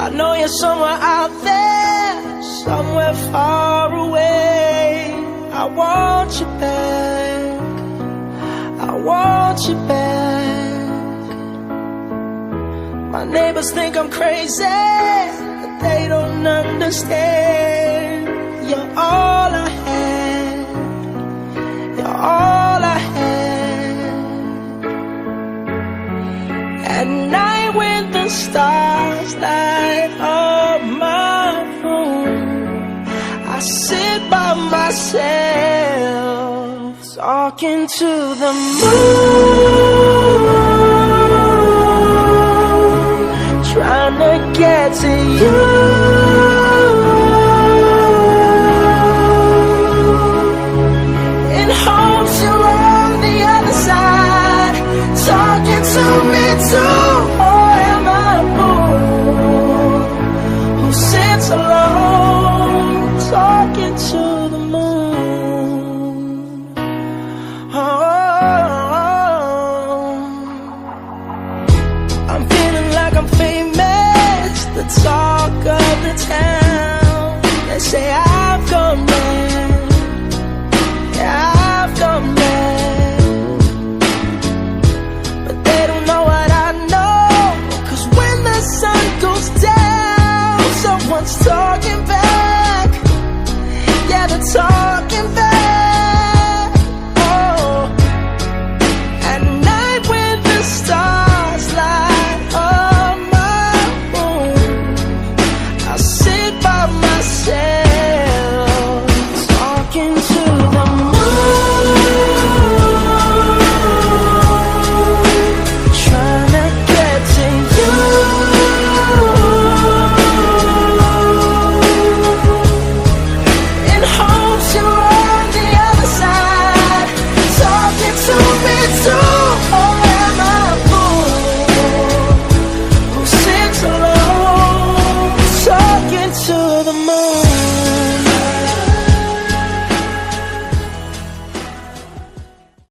I know you're somewhere out there, somewhere far away. I want you back, I want you back. My neighbors think I'm crazy, but they don't understand. You're all I had, you're all I had. At night when the stars light up my room, I sit by myself talking to the moon.